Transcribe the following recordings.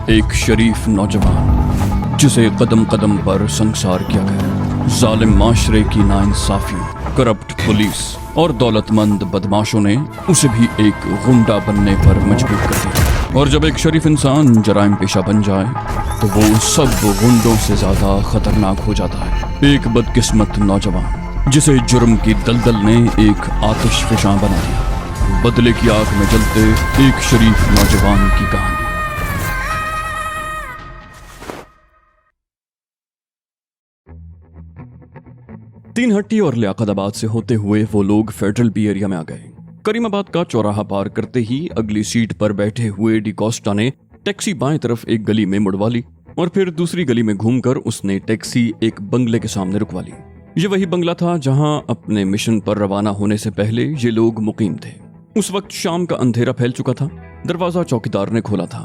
एक शरीफ नौजवान जिसे कदम कदम पर संसार किया गया। जालिम माशरे की नाइंसाफियों, करप्ट पुलिस और दौलतमंद बदमाशों ने उसे भी एक गुंडा बनने पर मजबूर कर दिया। और जब एक शरीफ इंसान जराइम पेशा बन जाए तो वो सब गुंडों से ज्यादा खतरनाक हो जाता है। एक बदकिस्मत नौजवान जिसे जुर्म की दलदल ने एक आतिशफशां बना दिया। बदले की आग में जलते एक शरीफ नौजवान की कहानी। तीन हट्टी और लियाकताबाद से होते हुए वो लोग फेडरल बी एरिया में आ गए। करीमाबाद का चौराहा पार करते ही अगली सीट पर बैठे हुए डिकोस्टा ने टैक्सी बाएं तरफ एक गली में मुड़वा ली और फिर दूसरी गली में घूमकर उसने टैक्सी एक बंगले के सामने रुकवा ली। ये वही बंगला था जहां अपने मिशन पर रवाना होने से पहले ये लोग मुकीम थे। उस वक्त शाम का अंधेरा फैल चुका था। दरवाजा चौकीदार ने खोला था।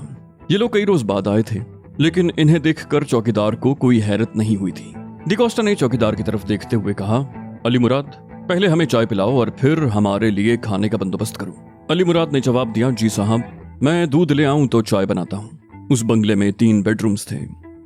ये लोग कई रोज बाद आए थे, लेकिन इन्हें देखकर चौकीदार को कोई हैरत नहीं हुई थी। डिकोस्टा ने चौकीदार की तरफ देखते हुए कहा, अली मुराद, पहले हमें चाय पिलाओ और फिर हमारे लिए खाने का बंदोबस्त करो। अली मुराद ने जवाब दिया, जी साहब, मैं दूध ले आऊं तो चाय बनाता हूं। उस बंगले में 3 बेडरूम्स थे।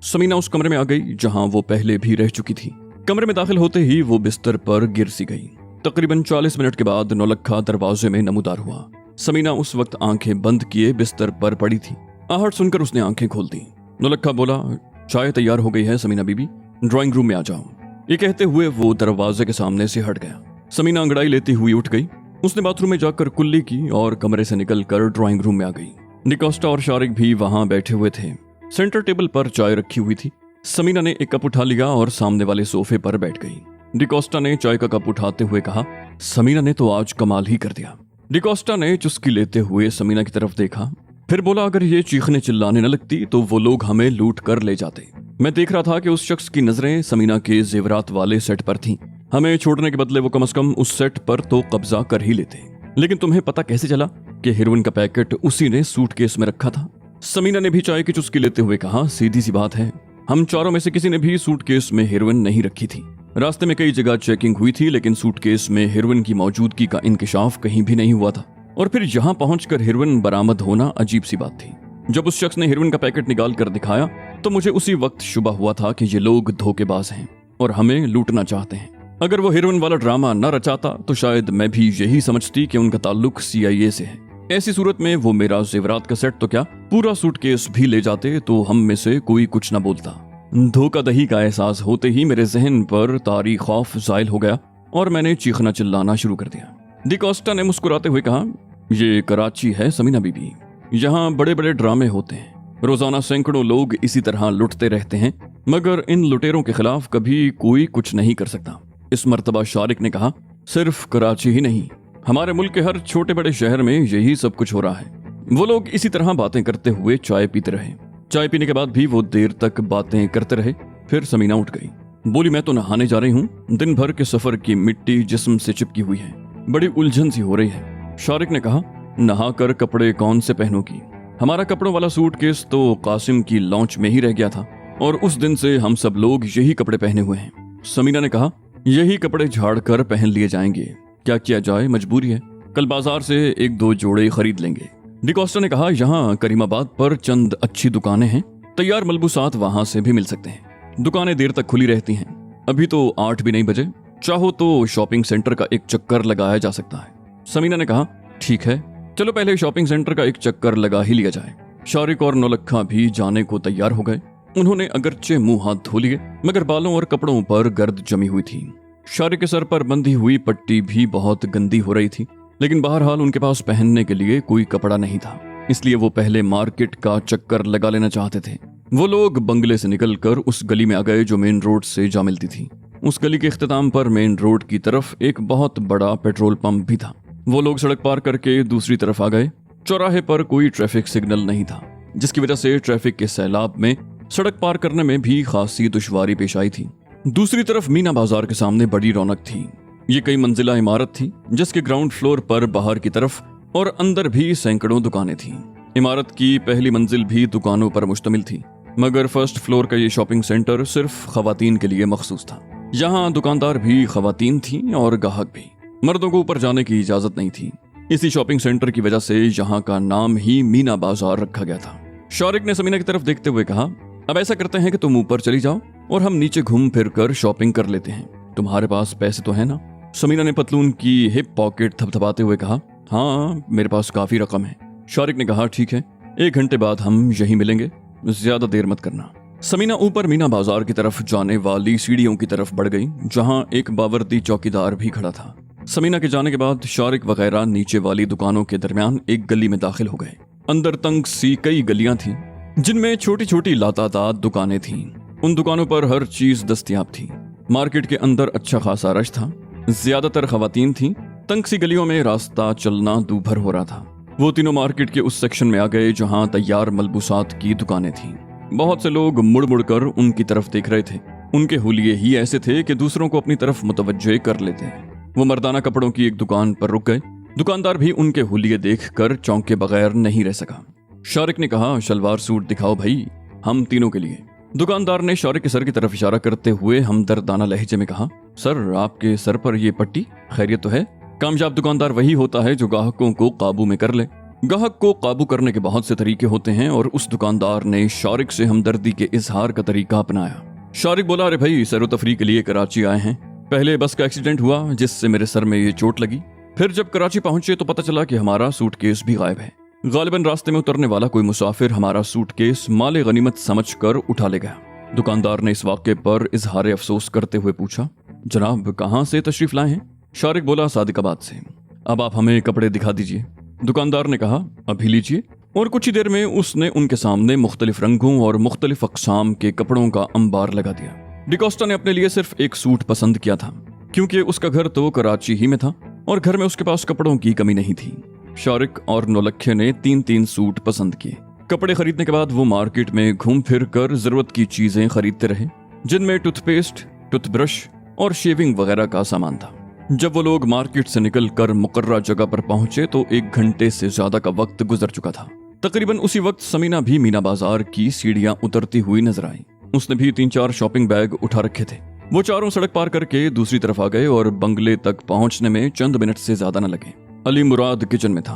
समीना उस कमरे में आ गई जहां वो पहले भी रह चुकी थी। कमरे में दाखिल होते ही वो बिस्तर पर गिर सी गई। तकरीबन 40 मिनट के बाद नौलखा दरवाजे में नमूदार हुआ। समीना उस वक्त आंखें बंद किए बिस्तर पर पड़ी थी। आहट सुनकर उसने आंखें खोल दी। नौलखा बोला, चाय तैयार हो गई है समीना बीबी, ड्राइंग रूम में आ जाओ। ये कहते हुए वो दरवाजे के सामने से हट गया। समीना अंगड़ाई लेती हुई उठ गई। उसने बाथरूम में जाकर कुल्ली की और कमरे से निकलकर ड्राइंग रूम में आ गई। डिकोस्टा और शारिक भी वहां बैठे हुए थे। सेंटर टेबल पर चाय रखी हुई थी। समीना ने एक कप उठा लिया और सामने वाले सोफे पर बैठ गई। डिकोस्टा ने चाय का कप उठाते हुए कहा, समीना ने तो आज कमाल ही कर दिया। डिकोस्टा ने चुस्की लेते हुए समीना की तरफ देखा, फिर बोला, अगर ये चीखने चिल्लाने न लगती तो वो लोग हमें लूट कर ले जाते। मैं देख रहा था कि उस शख्स की नजरें समीना के जेवरात वाले सेट पर थीं। हमें छोड़ने के बदले वो कम से कम उस सेट पर तो कब्जा कर ही लेते। लेकिन तुम्हें पता कैसे चला कि हेरोइन का पैकेट उसी ने सूटकेस में रखा था? समीना ने भी चाय की चुस्की लेते हुए कहा, सीधी सी बात है, हम चारों में से किसी ने भी सूटकेस में हेरोइन नहीं रखी थी। रास्ते में कई जगह चेकिंग हुई थी, लेकिन सूटकेस में हेरोइन की मौजूदगी का इंकिशाफ कहीं भी नहीं हुआ था। और फिर यहाँ पहुंचकर हेरोइन बरामद होना अजीब सी बात थी। जब उस शख्स ने हेरोइन का पैकेट निकाल कर दिखाया तो मुझे उसी वक्त शुबा हुआ था कि ये लोग धोखेबाज हैं और हमें लूटना चाहते हैं। अगर वो हेरोइन वाला ड्रामा न रचाता तो शायद मैं भी यही समझती कि उनका ताल्लुक CIA से है। ऐसी सूरत में वो मेरा जेवरात का सेट तो क्या, पूरा सूटकेस भी ले जाते तो हम में से कोई कुछ न बोलता। धोखाधड़ी का एहसास होते ही मेरे जहन पर तारी खौफ जायल हो गया और मैंने चीखना चिल्लाना शुरू कर दिया। डिकोस्टा ने मुस्कुराते हुए कहा, ये कराची है समीना बीबी, यहाँ बड़े बड़े ड्रामे होते हैं। रोजाना सैकड़ों लोग इसी तरह लुटते रहते हैं, मगर इन लुटेरों के खिलाफ कभी कोई कुछ नहीं कर सकता। इस मर्तबा शारिक ने कहा, सिर्फ कराची ही नहीं, हमारे मुल्क के हर छोटे बड़े शहर में यही सब कुछ हो रहा है। वो लोग इसी तरह बातें करते हुए चाय पीते रहे। चाय पीने के बाद भी वो देर तक बातें करते रहे। फिर समीना उठ गई, बोली, मैं तो नहाने जा रही हूँ। दिन भर के सफर की मिट्टी जिस्म से चिपकी हुई है, बड़ी उलझन सी हो रही है। शारिक ने कहा, नहाकर कपड़े कौन से पहनोगी? हमारा कपड़ों वाला सूटकेस तो कासिम की लॉन्च में ही रह गया था और उस दिन से हम सब लोग यही कपड़े पहने हुए हैं। समीना ने कहा, यही कपड़े झाड़ कर पहन लिए जाएंगे, क्या किया जाए, मजबूरी है। कल बाजार से 1-2 जोड़े खरीद लेंगे। डिकोस्टा ने कहा, यहाँ करीमाबाद पर चंद अच्छी दुकानें हैं, तैयार मलबूसात वहां से भी मिल सकते हैं। दुकानें देर तक खुली रहती हैं। अभी तो 8 भी नहीं बजे, चाहो तो शॉपिंग सेंटर का एक चक्कर लगाया जा सकता है। समीना ने कहा, ठीक है, चलो पहले शॉपिंग सेंटर का एक चक्कर लगा ही लिया जाए। शारिक और नौलखा भी जाने को तैयार हो गए। उन्होंने अगरचे मुंह हाथ धो लिए, मगर बालों और कपड़ों पर गर्द जमी हुई थी। शारिक के सर पर बंधी हुई पट्टी भी बहुत गंदी हो रही थी, लेकिन बहरहाल उनके पास पहनने के लिए कोई कपड़ा नहीं था, इसलिए वो पहले मार्केट का चक्कर लगा लेना चाहते थे। वो लोग बंगले से निकलकर उस गली में आ गए जो मेन रोड से जा मिलती थी। उस गली के इख्तिताम पर मेन रोड की तरफ एक बहुत बड़ा पेट्रोल पंप भी था। वो लोग सड़क पार करके दूसरी तरफ आ गए। चौराहे पर कोई ट्रैफिक सिग्नल नहीं था, जिसकी वजह से ट्रैफिक के सैलाब में सड़क पार करने में भी खासी दुश्वारी पेश आई थी। दूसरी तरफ मीना बाजार के सामने बड़ी रौनक थी। ये कई मंजिला इमारत थी, जिसके ग्राउंड फ्लोर पर बाहर की तरफ और अंदर भी सैकड़ों दुकानें थीं। इमारत की पहली मंजिल भी दुकानों पर मुश्तमिल थी, मगर फर्स्ट फ्लोर का ये शॉपिंग सेंटर सिर्फ खवातीन के लिए मखसूस था। यहाँ दुकानदार भी खवातीन थीं और ग्राहक भी। मर्दों को ऊपर जाने की इजाजत नहीं थी। इसी शॉपिंग सेंटर की वजह से यहाँ का नाम ही मीना बाजार रखा गया था। शारिक ने समीना की तरफ देखते हुए कहा, अब ऐसा करते हैं कि तुम ऊपर चली जाओ और हम नीचे घूम फिर कर शॉपिंग कर लेते हैं। तुम्हारे पास पैसे तो है ना? समीना ने पतलून की हिप पॉकेट थपथपाते हुए कहा, हाँ मेरे पास काफी रकम है। शारिक ने कहा, ठीक है, 1 घंटे बाद हम यहीं मिलेंगे, ज्यादा देर मत करना। समीना ऊपर मीना बाजार की तरफ जाने वाली सीढ़ियों की तरफ बढ़ गई, जहां एक बावर्दी चौकीदार भी खड़ा था। समीना के जाने के बाद शारिक वगैरह नीचे वाली दुकानों के दरमियान एक गली में दाखिल हो गए। अंदर तंग सी कई गलियां थीं, जिनमें छोटी छोटी लातादाद दुकानें थीं। उन दुकानों पर हर चीज दस्तयाब थी। मार्केट के अंदर अच्छा खासा रश था, ज्यादातर खवातीन थीं। तंग सी गलियों में रास्ता चलना दूभर हो रहा था। वो तीनों मार्केट के उस सेक्शन में आ गए जहां तैयार मलबूसात की दुकानें थीं। बहुत से लोग मुड़ मुड़ कर उनकी तरफ देख रहे थे। उनके हुलिये ही ऐसे थे कि दूसरों को अपनी तरफ मुतवज्जे कर लेते हैं। वो मर्दाना कपड़ों की एक दुकान पर रुक गए। दुकानदार भी उनके हुलिये देख कर चौंके बगैर नहीं रह सका। शारिक ने कहा, शलवार सूट दिखाओ भाई, हम तीनों के लिए। दुकानदार ने शारिक के सर की तरफ इशारा करते हुए हमदर्दाना लहजे में कहा, सर आपके सर पर ये पट्टी, खैरियत तो है? कामयाब दुकानदार वही होता है जो ग्राहकों को काबू में कर ले। ग्राहक को काबू करने के बहुत से तरीके होते हैं और उस दुकानदार ने शारिक से हमदर्दी के इजहार का तरीका अपनाया। शारिक बोला, अरे भाई सैरो तफरी के लिए कराची आए हैं। पहले बस का एक्सीडेंट हुआ जिससे मेरे सर में ये चोट लगी। फिर जब कराची पहुंचे तो पता चला कि हमारा सूटकेस भी गायब है। गालिबन रास्ते में उतरने वाला कोई मुसाफिर हमारा सूटकेस माले गनीमत समझकर उठा ले गया। दुकानदार ने इस वाक़े पर इजहार अफसोस करते हुए पूछा, जनाब कहाँ से तशरीफ लाए हैं? शारिक बोला, सादिकाबाद से। अब आप हमें कपड़े दिखा दीजिए। दुकानदार ने कहा, अभी लीजिए। और कुछ ही देर में उसने उनके सामने मुख्तलिफ रंगों और मुख्तलिफ अक़साम के कपड़ों का अंबार लगा दिया। डिकोस्टा ने अपने लिए सिर्फ एक सूट पसंद किया था, क्योंकि उसका घर तो कराची ही में था और घर में उसके पास कपड़ों की कमी नहीं थी। शारिक और नौलखे ने 3-3 सूट पसंद किए। कपड़े खरीदने के बाद वो मार्केट में घूम फिर कर जरूरत की चीजें खरीदते रहे, जिनमें टूथपेस्ट, टूथब्रश और शेविंग वगैरह का सामान था। जब वो लोग मार्केट से निकल कर मुकर्रर जगह पर पहुंचे तो 1 घंटे से ज्यादा का वक्त गुजर चुका था। तकरीबन उसी वक्त समीना भी मीना बाजार की सीढ़ियां उतरती हुई नजर आई। उसने भी 3-4 शॉपिंग बैग उठा रखे थे। वो चारों सड़क पार करके दूसरी तरफ आ गए और बंगले तक पहुंचने में चंद मिनट से ज्यादा न लगे। अली मुराद किचन में था।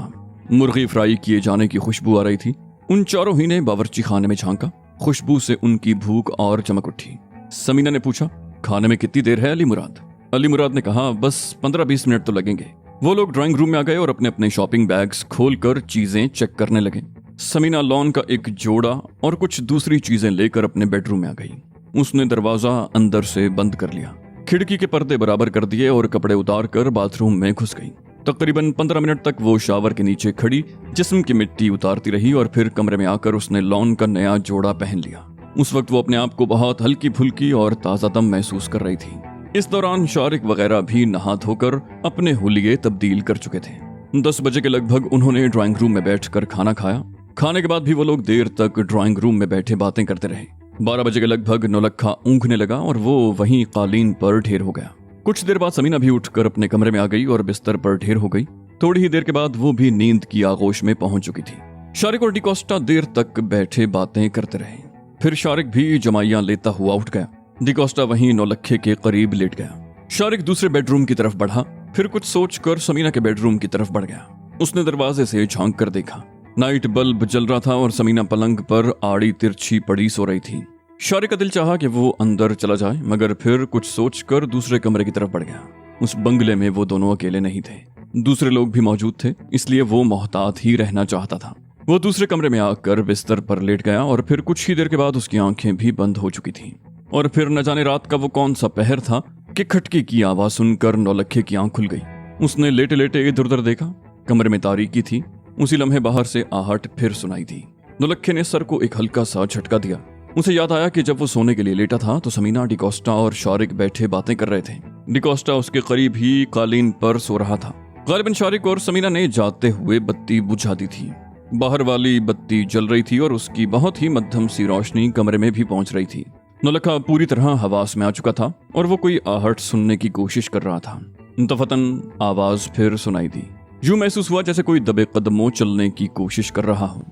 मुर्गी फ्राई किए जाने की खुशबू आ रही थी। उन चारों ही ने बावर्ची खाने में झांका। खुशबू से उनकी भूख और चमक उठी। समीना ने पूछा, खाने में कितनी देर है अली मुराद? अली मुराद ने कहा, बस 15-20 मिनट तो लगेंगे। वो लोग ड्राइंग रूम में आ गए और अपने अपने शॉपिंग बैग्स खोलकर चीजें चेक करने लगे। समीना लॉन का एक जोड़ा और कुछ दूसरी चीजें लेकर अपने बेडरूम में आ गई। उसने दरवाजा अंदर से बंद कर लिया, खिड़की के पर्दे बराबर कर दिए और कपड़े उतार कर बाथरूम में घुस गई। तकरीबन 15 मिनट तक वो शावर के नीचे खड़ी जिस्म की मिट्टी उतारती रही और फिर कमरे में आकर उसने लॉन का नया जोड़ा पहन लिया। उस वक्त वो अपने आप को बहुत हल्की फुल्की और ताज़ादम महसूस कर रही थी। इस दौरान शारिक वगैरह भी नहा धोकर अपने हुलिये तब्दील कर चुके थे। 10 बजे के लगभग उन्होंने ड्राइंग रूम में बैठकर खाना खाया। खाने के बाद भी वो लोग देर तक ड्राइंग रूम में बैठे बातें करते रहे। 12 बजे के लगभग नौलखा ऊँघने लगा और वो वहीं कालीन पर ढेर हो गया। कुछ देर बाद समीना भी उठकर अपने कमरे में आ गई और बिस्तर पर ढेर हो गई। थोड़ी ही देर के बाद वो भी नींद की आगोश में पहुंच चुकी थी। शारिक और डिकोस्टा देर तक बैठे बातें करते रहे। फिर शारिक भी जमाइयां लेता हुआ उठ गया। डिकोस्टा वहीं नौलखे के करीब लेट गया। शारिक दूसरे बेडरूम की तरफ बढ़ा, फिर कुछ सोचकर समीना के बेडरूम की तरफ बढ़ गया। उसने दरवाजे से झांक कर देखा। नाइट बल्ब जल रहा था और समीना पलंग पर आड़ी तिरछी पड़ी सो रही थी। शारिक का दिल चाहा कि वो अंदर चला जाए, मगर फिर कुछ सोचकर दूसरे कमरे की तरफ बढ़ गया। उस बंगले में वो दोनों अकेले नहीं थे, दूसरे लोग भी मौजूद थे, इसलिए वो मोहतात ही रहना चाहता था। वो दूसरे कमरे में आकर बिस्तर पर लेट गया और फिर कुछ ही देर के बाद उसकी आंखें भी बंद हो चुकी थीं। और फिर न जाने रात का वो कौन सा पहर था कि खटके की आवाज सुनकर नौलखे की आंख खुल गई। उसने लेटे लेटे इधर उधर देखा। कमरे में तारीकी थी। उसी लम्हे बाहर से आहट फिर सुनाई दी। नौलखे ने सर को एक हल्का सा झटका दिया। उसे याद आया कि जब वो सोने के लिए लेटा था तो समीना, डिकोस्टा और शारिक बैठे बातें कर रहे थे। डिकोस्टा उसके करीब ही कालीन पर सो रहा था। गालिबन शारिक और समीना ने जाते हुए बत्ती बुझा दी थी। बाहर वाली बत्ती जल रही थी और उसकी बहुत ही मध्यम सी रोशनी कमरे में भी पहुंच रही थी। नौलखा पूरी तरह हवास में आ चुका था और वो कोई आहट सुनने की कोशिश कर रहा था। दफतन आवाज फिर सुनाई दी। यूं महसूस हुआ जैसे कोई दबे कदमों चलने की कोशिश कर रहा हो।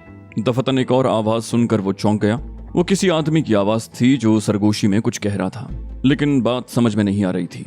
दफतन एक और आवाज सुनकर वो चौंक गया। वो किसी आदमी की आवाज थी जो सरगोशी में कुछ कह रहा था, लेकिन बात समझ में नहीं आ रही थी।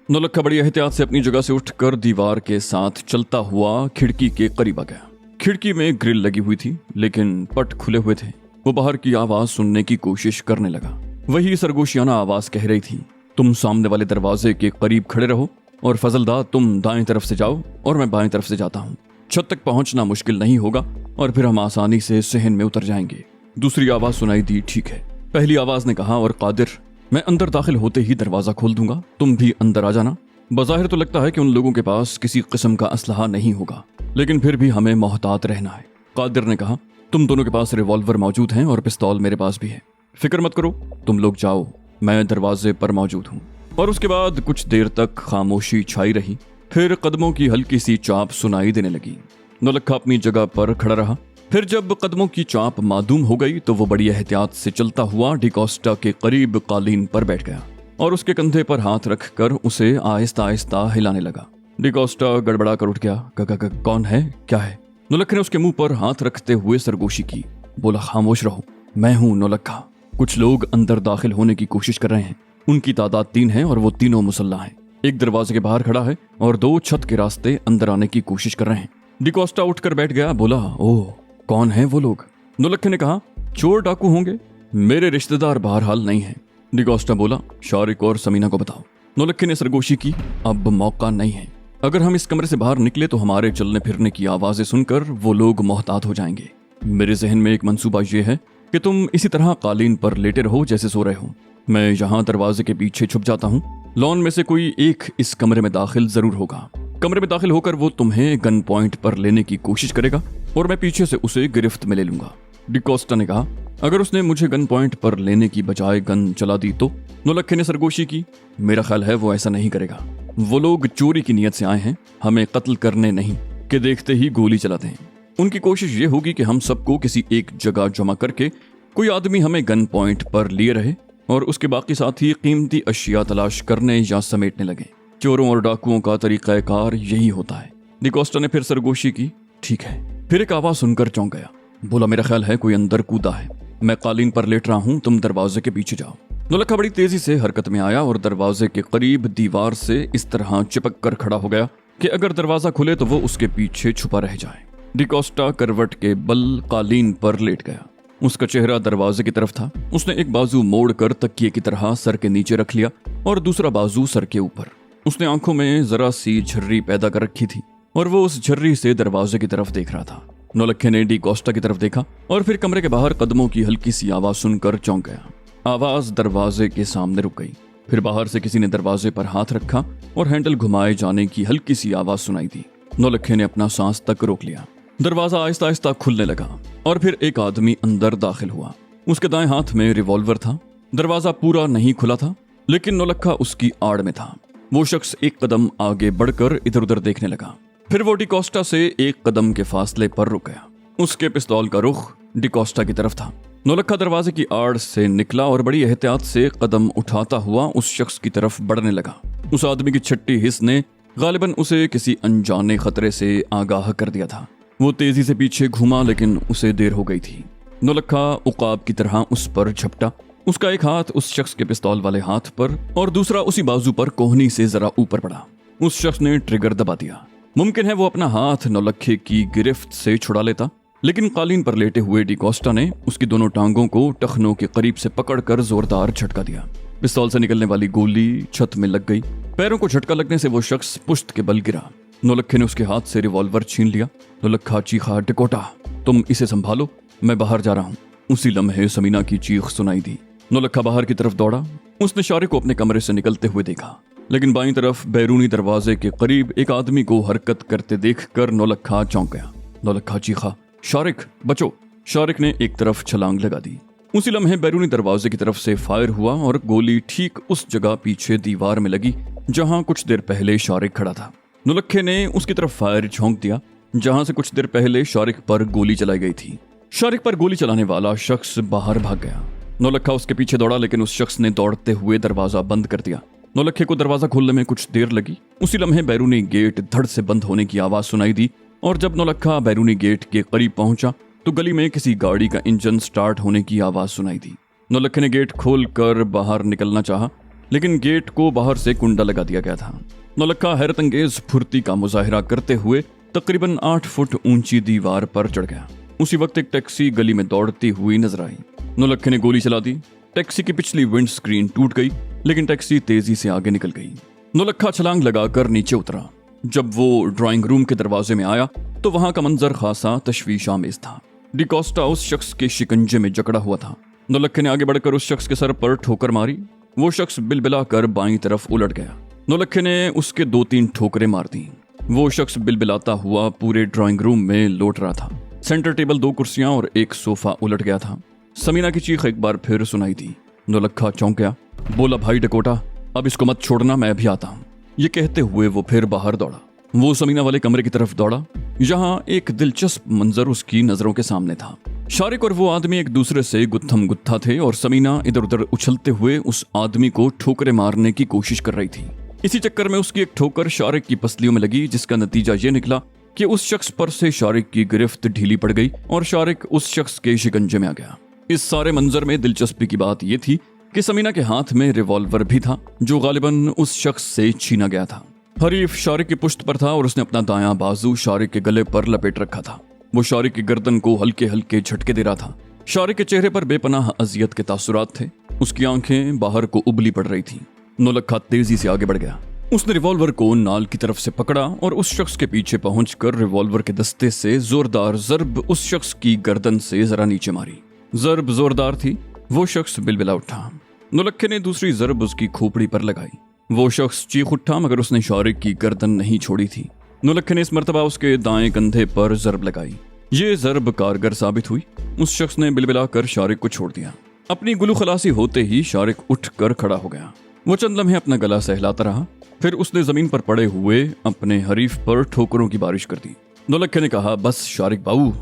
नौलखा बड़ी एहतियात से अपनी जगह से उठकर दीवार के साथ चलता हुआ खिड़की के करीब आ गया। खिड़की में ग्रिल लगी हुई थी, लेकिन पट खुले हुए थे। वो बाहर की आवाज सुनने की कोशिश करने लगा। वही सरगोशियाना आवाज कह रही थी, तुम सामने वाले दरवाजे के करीब खड़े रहो और फजलदा तुम दाएं तरफ से जाओ और मैं बाएं तरफ से जाता हूँ। छत तक पहुंचना मुश्किल नहीं होगा और फिर हम आसानी से सहन में उतर जाएंगे। दूसरी आवाज सुनाई दी, ठीक है। पहली आवाज ने कहा, और कादिर, मैं अंदर दाखिल होते ही दरवाजा खोल दूंगा, तुम भी अंदर आ जाना। बज़ाहिर तो लगता है कि उन लोगों के पास किसी किस्म का असलहा नहीं होगा, लेकिन फिर भी हमें मोहतात रहना है। कादिर ने कहा, तुम दोनों के पास रिवॉल्वर मौजूद हैं और पिस्तौल मेरे पास भी है। फिक्र मत करो, तुम लोग जाओ, मैं दरवाजे पर मौजूद हूँ। और उसके बाद कुछ देर तक खामोशी छाई रही। फिर कदमों की हल्की सी चाप सुनाई देने लगी। नौलखा अपनी जगह पर खड़ा रहा। फिर जब कदमों की चाप मादूम हो गई तो वो बड़ी एहतियात से चलता हुआ डिकोस्टा के करीब कालीन पर बैठ गया और उसके कंधे पर हाथ रखकर उसे आहिस्ता आहिस्ता हिलाने लगा। डिकोस्टा गड़बड़ा कर उठ गया। कौन है, क्या है? नौलखा ने उसके मुंह पर हाथ रखते हुए सरगोशी की। बोला, खामोश रहो, मैं हूं नौलखा। कुछ लोग अंदर दाखिल होने की कोशिश कर रहे हैं। उनकी तादाद 3 है और वो तीनों मुसल्ला हैं। एक दरवाजे के बाहर खड़ा है और 2 छत के रास्ते अंदर आने की कोशिश कर रहे हैं। डिकोस्टा उठकर बैठ गया। बोला, ओह, कौन है वो लोग? नौलखा ने कहा, चोर डाकू होंगे, मेरे रिश्तेदार बहरहाल नहीं है। डिकोस्टा बोला, शारिक और समीना को बताओ। नौलखा ने सरगोशी की, अब मौका नहीं है। अगर हम इस कमरे से बाहर निकले तो हमारे चलने फिरने की आवाजें सुनकर वो लोग मोहतात हो जाएंगे। मेरे जहन में एक मंसूबा ये है कि तुम इसी तरह कालीन पर लेटे रहो जैसे सो रहे हो। मैं यहाँ दरवाजे के पीछे छुप जाता हूँ। लॉन में से कोई एक इस कमरे में दाखिल जरूर होगा। कमरे में दाखिल होकर वो तुम्हें गन पॉइंट पर लेने की कोशिश करेगा और मैं पीछे से उसे गिरफ्त में ले लूंगा। डिकोस्टा ने कहा, अगर उसने मुझे गन पॉइंट पर लेने की बजाय गन चला दी तो? नौलखा ने सरगोशी की, मेरा ख्याल है वो ऐसा नहीं करेगा। वो लोग चोरी की नीयत से आए हैं, हमें कत्ल करने नहीं कि देखते ही गोली चलाते हैं। उनकी कोशिश ये होगी कि हम सबको किसी एक जगह जमा करके कोई आदमी हमें गन पॉइंट पर लिए रहे और उसके बाकी साथी कीमती अशिया तलाश करने या समेटने लगे। चोरों और डाकुओं का तरीक़ाकार यही होता है। डिकोस्टा ने फिर सरगोशी की, ठीक है। फिर एक आवाज सुनकर चौंक गया। बोला, मेरा ख्याल है कोई अंदर कूदा है। मैं कालीन पर लेट रहा हूं, तुम दरवाजे के पीछे जाओ। नौलखा बड़ी तेजी से हरकत में आया और दरवाजे के करीब दीवार से इस तरह चिपक कर खड़ा हो गया कि अगर दरवाजा खुले तो वो उसके पीछे छुपा रह जाए। डिकोस्टा करवट के बल कालीन पर लेट गया। उसका चेहरा दरवाजे की तरफ था। उसने एक बाजू मोड़कर तकिए की तरह सर के नीचे रख लिया और दूसरा बाजू सर के ऊपर। उसने आंखों में जरा सी झर्री पैदा कर रखी थी और वो उस झर्री से दरवाजे की तरफ देख रहा था। नौलखा ने डिकोस्टा की तरफ देखा और फिर कमरे के बाहर कदमों की हल्की सी आवाज सुनकर चौंक गया। आवाज दरवाजे के सामने रुक गई। फिर बाहर से किसी ने दरवाजे पर हाथ रखा और हैंडल घुमाए जाने की हल्की सी आवाज सुनाई दी। नौलखा ने अपना सांस तक रोक लिया। दरवाजा आहिस्ता आहिस्ता खुलने लगा और फिर एक आदमी अंदर दाखिल हुआ। उसके दाएं हाथ में रिवॉल्वर था। दरवाजा पूरा नहीं खुला था, लेकिन नौलखा उसकी आड़ में था। वो शख्स एक कदम आगे बढ़कर इधर उधर देखने लगा। फिर वो डिकोस्टा से एक कदम के फासले पर रुक गया। उसके पिस्तौल का रुख डिकोस्टा की तरफ था। नौलखा दरवाजे की आड़ से निकला और बड़ी एहतियात से कदम उठाता हुआ उस शख्स की तरफ बढ़ने लगा। उस आदमी की छठी हिस्स ने गालिबन उसे किसी अनजाने खतरे से आगाह कर दिया था। वो तेजी से पीछे घूमा, लेकिन उसे देर हो गई थी। नौलखा उकाब की तरह उस पर झपटा। उसका एक हाथ उस शख्स के पिस्तौल वाले हाथ पर और दूसरा उसी बाजू पर कोहनी से जरा ऊपर पड़ा। उस शख्स ने ट्रिगर दबा दिया। मुमकिन है वो अपना हाथ नौलखे की गिरफ्त से छुड़ा लेता, लेकिन कालीन पर लेटे हुए डिकोस्टा ने उसकी दोनों टांगों को टखनों के करीब से पकड़कर जोरदार झटका दिया। पिस्तौल से निकलने वाली गोली छत में लग गई। पैरों को झटका लगने से वो शख्स पुश्त के बल गिरा। नौलखे ने उसके हाथ से रिवॉल्वर छीन लिया। नौलखा चीखा, डिकोटा, तुम इसे संभालो, मैं बाहर जा रहा हूँ। उसी लम्हे समीना की चीख सुनाई दी। नौलखा बाहर की तरफ दौड़ा। उसने शारिक को अपने कमरे से निकलते हुए देखा, लेकिन बाईं तरफ बैरूनी दरवाजे के करीब एक आदमी को हरकत करते देखकर नौलखा चौंक गया। नौलखा चीखा, शारिक, बचो। शारिक ने एक तरफ छलांग लगा दी। उसी लम्हे बैरूनी दरवाजे की तरफ से फायर हुआ और गोली ठीक उस जगह पीछे दीवार में लगी जहां कुछ देर पहले शारिक खड़ा था। नौलखे ने उसकी तरफ फायर झोंक दिया जहां से कुछ देर पहले शारिक पर गोली चलाई गई थी। शारिक पर गोली चलाने वाला शख्स बाहर भाग गया। नौलखा उसके पीछे दौड़ा, लेकिन उस शख्स ने दौड़ते हुए दरवाजा बंद कर दिया। नौलखे को दरवाजा खोलने में कुछ देर लगी। उसी लम्हे बैरूनी गेट धड़ से बंद होने की आवाज सुनाई दी और जब नौलखा बैरूनी गेट के करीब पहुंचा तो गली में किसी गाड़ी का इंजन स्टार्ट होने की आवाज सुनाई दी। नौलखे ने गेट खोलकर बाहर निकलना चाहा, लेकिन गेट को बाहर से कुंडा लगा दिया गया था। नौलखा हैरतअंगेज फुर्ती का मुजाहिरा करते हुए तकरीबन 8 फुट ऊंची दीवार पर चढ़ गया। उसी वक्त एक टैक्सी गली में दौड़ती हुई नजर आई। नौलक्खे ने गोली चला दी। टैक्सी की पिछली विंड स्क्रीन टूट गई, लेकिन टैक्सी तेजी से आगे निकल गई। नौलक्खा छलांग लगाकर नीचे उतरा। जब वो ड्राइंग रूम के दरवाजे में आया तो वहां का मंजर खासा तशवीशामेज था। डिकोस्टा उस शख्स के शिकंजे में जकड़ा हुआ था। नौलक्खे ने आगे बढ़कर उस शख्स के सर पर ठोकर मारी। वो शख्स बिलबिलाकर बाईं तरफ उलट गया। नौलक्खे ने उसके 2-3 ठोकरें मार दी। वो शख्स बिलबिलाता हुआ पूरे ड्राइंग रूम में लौट रहा था। सेंटर टेबल, 2 कुर्सियां और एक सोफा उलट गया था। समीना की चीख एक बार फिर सुनाई दी। नौलक्खा चौंक गया। बोला, भाई डकोटा, अब इसको मत छोड़ना, मैं भी आता हूं। ये कहते हुए वो फिर बाहर दौड़ा। वो समीना वाले कमरे की तरफ दौड़ा। यहाँ एक दिलचस्प मंजर उसकी नजरों के सामने था। शारिक और वो आदमी एक दूसरे से गुत्थम गुत्था थे और समीना इधर उधर उछलते हुए उस आदमी को ठोकरें मारने की कोशिश कर रही थी। इसी चक्कर में उसकी एक ठोकर शारिक की पसलियों में लगी, जिसका नतीजा ये निकला कि उस शख्स पर से शारिक की गिरफ्त ढीली पड़ गई और शारिक उस शख्स के शिकंजे में आ गया। इस सारे मंजर में दिलचस्पी की बात यह थी कि समीना के हाथ में रिवॉल्वर भी था, जो गालिबन उस शख्स से छीना गया था। हरीफ शारिक की पुश्त पर था और उसने अपना दायां बाजू शारिक के गले पर लपेट रखा था। वो शारिक की गर्दन को हल्के हल्के झटके दे रहा था। शारिक के चेहरे पर बेपनाह अजियत के तासुरात थे। उसकी आंखें बाहर को उबली पड़ रही थी। नौलक्खा तेजी से आगे बढ़ गया। उसने रिवॉल्वर को नाल की तरफ से पकड़ा और उस शख्स के पीछे पहुंचकर रिवॉल्वर के दस्ते से जोरदार जर्ब उस शख्स की गर्दन से जरा नीचे मारी। जर्ब जोरदार थी। वो शख्स बिलबिला उठा। नौलक्खे ने दूसरी जर्ब उसकी खोपड़ी पर लगाई। वो शख्स चीख उठा, मगर उसने शारिक की गर्दन नहीं छोड़ी थी। नौलक्खे ने इस मर्तबा उसके दाएं कंधे पर जर्ब लगाई। ये जर्ब कारगर साबित हुई। उस शख्स ने बिलबिलाकर शारिक को छोड़ दिया। अपनी गुलू खलासी होते ही शारिक उठकर खड़ा हो गया। वो चंद लम्हे अपना गला सहलाता रहा, फिर उसने जमीन पर पड़े हुए अपने हरीफ पर ठोकरों की बारिश कर दी। नौलक्खे ने कहा, बस शारिक बाबू,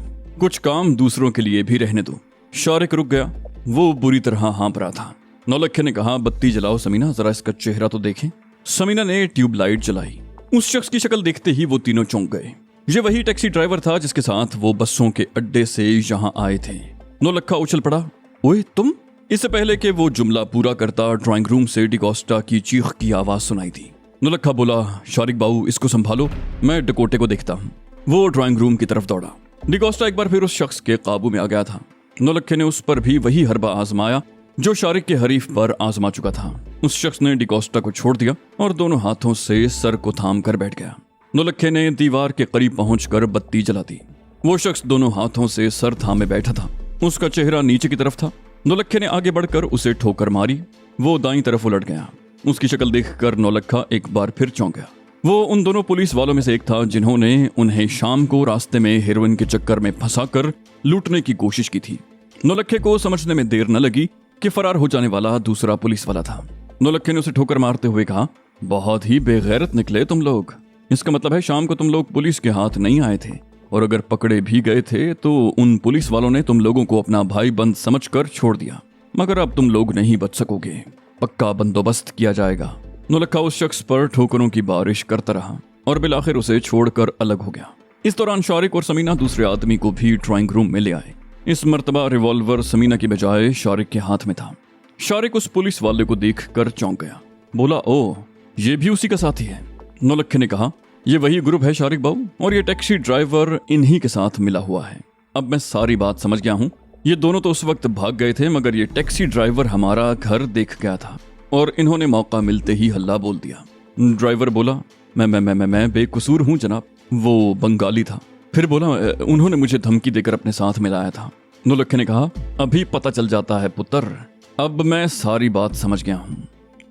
कुछ काम दूसरों के लिए भी रहने दो। शारिक रुक गया। वो बुरी तरह हाँप रहा था। नौलक्खे ने कहा, बत्ती जलाओ समीना, जरा इसका चेहरा तो देखें। समीना ने ट्यूबलाइट जलाई। उस शख्स की शक्ल देखते ही वो तीनों चौंक गए। ये वही टैक्सी ड्राइवर था जिसके साथ वो बसों के अड्डे से यहाँ आए थे। नौलक्खा उछल पड़ा। ओए तुम! इससे पहले कि वो जुमला पूरा करता, ड्राइंग रूम से डिकोस्टा की चीख की आवाज सुनाई दी। नौलक्खा बोला, शारिक बाबू, इसको संभालो, मैं डकोटे को देखता हूँ। वो ड्राइंग रूम की तरफ दौड़ा। डिकोस्टा एक बार फिर उस शख्स के काबू में आ गया था। नौलक्खे ने उस पर भी वही हरबा आजमाया जो शारिक के हरीफ पर आजमा चुका था। उस शख्स ने डिकोस्टा को छोड़ दिया और दोनों हाथों से सर को थाम कर बैठ गया। नौलक्खे ने दीवार के करीब पहुंचकर बत्ती जला दी। वो शख्स दोनों हाथों से सर थामे बैठा था। उसका चेहरा नीचे की तरफ था। नौलक्खे ने आगे बढ़कर उसे ठोकर मारी। वो दाईं तरफ उलट गया। उसकी शक्ल देखकर नौलक्खा एक बार फिर चौंक गया। वो उन दोनों पुलिस वालों में से एक था जिन्होंने उन्हें शाम को रास्ते में हेरोइन के चक्कर में फंसाकर लूटने की कोशिश की थी। नौलक्खे को समझने में देर न लगी कि फरार हो जाने वाला दूसरा पुलिस वाला था। नौलक्खे ने उसे ठोकर मारते हुए कहा, बहुत ही बेगैरत निकले तुम लोग। इसका मतलब है शाम को तुम लोग पुलिस के हाथ नहीं आए थे, और अगर पकड़े भी गए थे तो उन पुलिस वालों ने तुम लोगों को अपना भाई बंद समझकर छोड़ दिया। मगर अब तुम लोग नहीं बच सकोगे, पक्का बंदोबस्त किया जाएगा। नौलक्खा उस शख्स पर ठोकरों की बारिश करता रहा और बिलाखिर उसे छोड़कर अलग हो गया। इस दौरान शारिक और समीना दूसरे आदमी को भी ड्राइंग रूम में ले आए। इस मर्तबा रिवॉल्वर समीना की बजाय शारिक के हाथ में था। शारिक उस पुलिस वाले को देखकर चौंक गया। बोला, ओ, ये भी उसी का साथी है। नौलक्खे ने कहा, ये वही ग्रुप है शारिक बाबू, और ये टैक्सी ड्राइवर इन्हीं के साथ मिला हुआ है। अब मैं सारी बात समझ गया हूँ। ये दोनों तो उस वक्त भाग गए थे, मगर ये टैक्सी ड्राइवर हमारा घर देख गया था और इन्होंने मौका मिलते ही हल्ला बोल दिया। ड्राइवर बोला, मैं बेकसूर हूँ जनाब। वो बंगाली था। फिर बोला, उन्होंने मुझे धमकी देकर अपने साथ मिलाया था। नौलक्खे ने कहा, अभी पता चल जाता है पुत्र। अब मैं सारी बात समझ गया हूँ।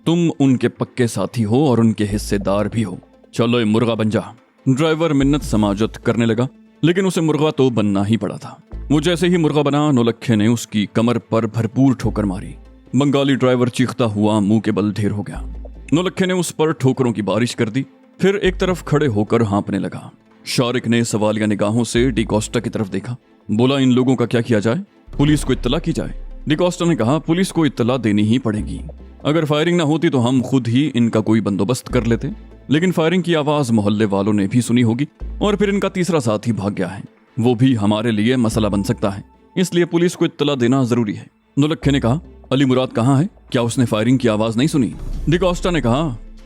तुम उनके पक्के साथी हो और उनके हिस्सेदार भी हो। चलो ये मुर्गा बन जा। ड्राइवर मिन्नत समाजत करने लगा, लेकिन उसे मुर्गा तो बनना ही पड़ा था। वो जैसे ही मुर्गा बना, नौलक्खे ने उसकी कमर पर भरपूर ठोकर मारी। बंगाली ड्राइवर चीखता हुआ मुंह के बल ढेर हो गया। नौलक्खे ने उस पर ठोकरों की बारिश कर दी, फिर एक तरफ खड़े होकर हाँपने लगा। शारिक ने सवालिया निगाहों से डिकोस्टा की तरफ देखा। बोला, इन लोगों का क्या किया जाए? पुलिस को इत्तला की जाए? डिकोस्टा ने कहा, पुलिस को इत्तला देनी ही पड़ेगी। अगर फायरिंग ना होती तो हम खुद ही इनका कोई बंदोबस्त कर लेते, लेकिन फायरिंग की आवाज मोहल्ले वालों ने भी सुनी होगी और फिर इनका तीसरा साथी भाग गया है। वो भी हमारे लिए मसला बन सकता है, इसलिए पुलिस को इत्तला देना जरूरी है। नौलक्खे ने कहा, अली मुराद कहाँ है? क्या उसने फायरिंग की आवाज नहीं सुनी? डिकोस्टा ने कहा,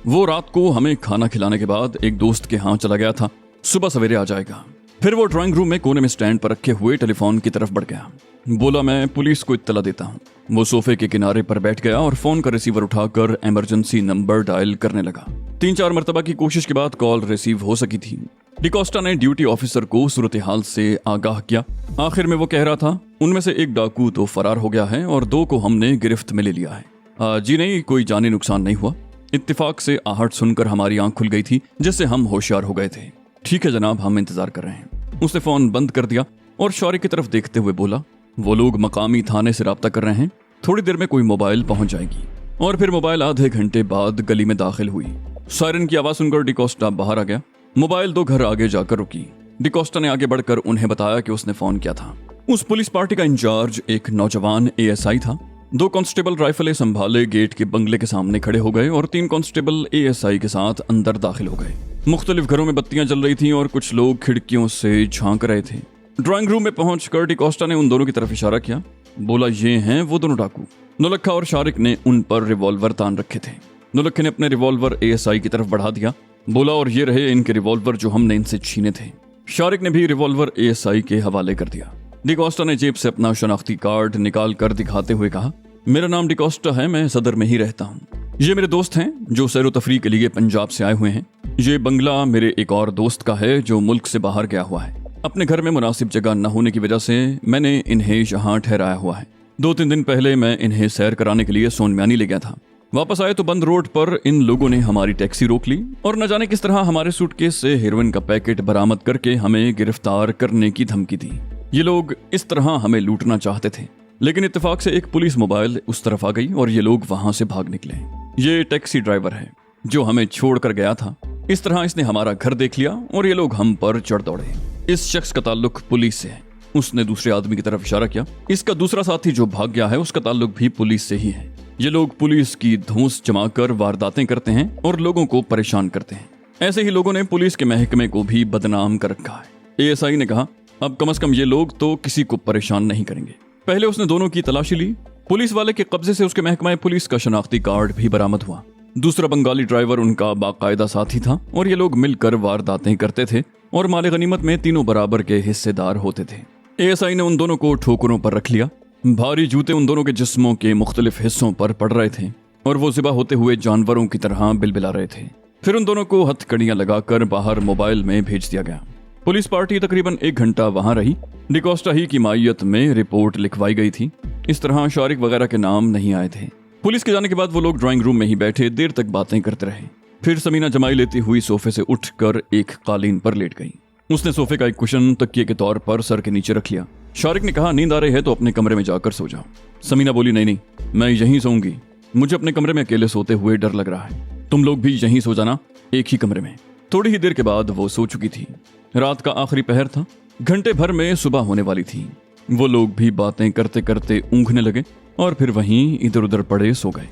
वो रात को हमें खाना खिलाने के बाद एक दोस्त के यहाँ चला गया था, सुबह सवेरे आ जाएगा। फिर वो ड्राइंग रूम में कोने में स्टैंड पर रखे हुए टेलीफोन की तरफ बढ़ गया। बोला, मैं पुलिस को इत्तला देता हूँ। वो सोफे के किनारे पर बैठ गया और फोन का रिसीवर उठाकर इमरजेंसी नंबर डायल करने लगा। 3-4 मरतबा की कोशिश के बाद कॉल रिसीव हो सकी थी। डिकोस्टा ने ड्यूटी ऑफिसर को सूरत हाल से आगाह किया। आखिर में वो कह रहा था, उनमें से एक डाकू तो फरार हो गया है और 2 को हमने गिरफ्त में ले लिया है। जी नहीं, कोई जानी नुकसान नहीं हुआ। इत्तेफाक से आहट सुनकर हमारी आंख खुल गई थी, जिससे हम होशियार हो गए थे। ठीक है जनाब, हम इंतजार कर रहे हैं। उसने फोन बंद कर दिया और शारिक की तरफ देखते हुए बोला, वो लोग मकामी थाने से राब्ता कर रहे हैं, थोड़ी देर में कोई मोबाइल पहुंच जाएगी। और फिर मोबाइल आधे घंटे बाद गली में दाखिल हुई। सायरन की आवाज सुनकर डिकोस्टा बाहर आ गया। मोबाइल 2 घर आगे जाकर रुकी। डिकोस्टा ने आगे बढ़कर उन्हें बताया कि उसने फोन किया था। उस पुलिस पार्टी का इंचार्ज एक नौजवान ASI था। 2 कांस्टेबल राइफलें संभाले गेट के बंगले के सामने खड़े हो गए और 3 कांस्टेबल ASI के साथ अंदर दाखिल हो गए। मुख्तलिफ घरों में बत्तियां जल रही थीं और कुछ लोग खिड़कियों से झांक रहे थे। ड्राइंग रूम में पहुंचकर डिकोस्टा ने उन दोनों की तरफ इशारा किया। बोला, ये हैं वो दोनों डाकू। नौलखा और शारिक ने उन पर रिवॉल्वर तान रखे थे। नौलखे ने अपने रिवॉल्वर ASI की तरफ बढ़ा दिया। बोला, और ये रहे इनके रिवॉल्वर जो हमने इनसे छीने थे। शारिक ने भी रिवॉल्वर ASI के हवाले कर दिया। डिकोस्टा ने जेब से अपना शनाख्ती कार्ड निकाल कर दिखाते हुए कहा, मेरा नाम डिकोस्टा है, मैं सदर में ही रहता हूँ। ये मेरे दोस्त हैं जो सैर तफरी के लिए पंजाब से आए हुए हैं। ये बंगला मेरे एक और दोस्त का है जो मुल्क से बाहर गया हुआ है। अपने घर में मुनासिब जगह न होने की वजह से मैंने इन्हें यहाँ ठहराया हुआ है। 2-3 दिन पहले मैं इन्हें सैर कराने के लिए सोनम्यानी ले गया था। वापस आए तो बंद रोड पर इन लोगों ने हमारी टैक्सी रोक ली और न जाने किस तरह हमारे सूटकेस से हेरोइन का पैकेट बरामद करके हमें गिरफ्तार करने की धमकी दी। ये लोग इस तरह हमें लूटना चाहते थे, लेकिन इत्तेफाक से एक पुलिस मोबाइल उस तरफ आ गई और ये लोग वहां से भाग निकले। ये टैक्सी ड्राइवर है जो हमें छोड़कर गया था। इस तरह इसने हमारा घर देख लिया और ये लोग हम पर चढ़ दौड़े। इस शख्स का ताल्लुक पुलिस से है। उसने दूसरे आदमी की तरफ इशारा किया। इसका दूसरा साथी जो भाग गया है उसका ताल्लुक भी पुलिस से ही है। ये लोग पुलिस की धौंस जमाकर वारदातें करते हैं और लोगों को परेशान करते हैं। ऐसे ही लोगों ने पुलिस के महकमे को भी बदनाम कर रखा है। ASI ने कहा, अब कम से कम ये लोग तो किसी को परेशान नहीं करेंगे। पहले उसने दोनों की तलाशी ली। पुलिस वाले के कब्जे से उसके महकमा पुलिस का शनाख्ती कार्ड भी बरामद हुआ। दूसरा बंगाली ड्राइवर उनका बाकायदा साथी था और ये लोग मिलकर वारदातें करते थे और माले गनीमत में तीनों बराबर के हिस्सेदार होते थे। ASI ने उन दोनों को ठोकरों पर रख लिया। भारी जूते उन दोनों के जिस्मों के मुख्तलिफ हिस्सों पर पड़ रहे थे और वो ज़िबा होते हुए जानवरों की तरह बिलबिला रहे थे। फिर उन दोनों को हथकड़ियां लगाकर बाहर मोबाइल में भेज दिया गया। पुलिस पार्टी तकरीबन 1 घंटा वहां रही। डिकोस्टा ही की मायत में रिपोर्ट लिखवाई गई थी। इस तरह शारिक वगैरह के नाम नहीं आए थे। पुलिस के जाने के बाद वो लोग ड्राइंग रूम में ही बैठे देर तक बातें करते रहे। फिर समीना जमाई लेती हुई सोफे से उठकर एक कालीन पर लेट गई। उसने सोफे का एक कुशन तकिए के तौर पर सर के नीचे रख लिया। शारिक ने कहा, नींद आ रही है तो अपने कमरे में जाकर सो जाओ। समीना बोली, नहीं, मैं यहीं सोऊंगी। मुझे अपने कमरे में अकेले सोते हुए डर लग रहा है। तुम लोग भी यहीं सो जाना, एक ही कमरे में। थोड़ी ही देर के बाद वो सो चुकी थी। रात का आखिरी पहर था। घंटे भर में सुबह होने वाली थी। वो लोग भी बातें करते करते ऊँघने लगे और फिर वहीं इधर उधर पड़े सो गए।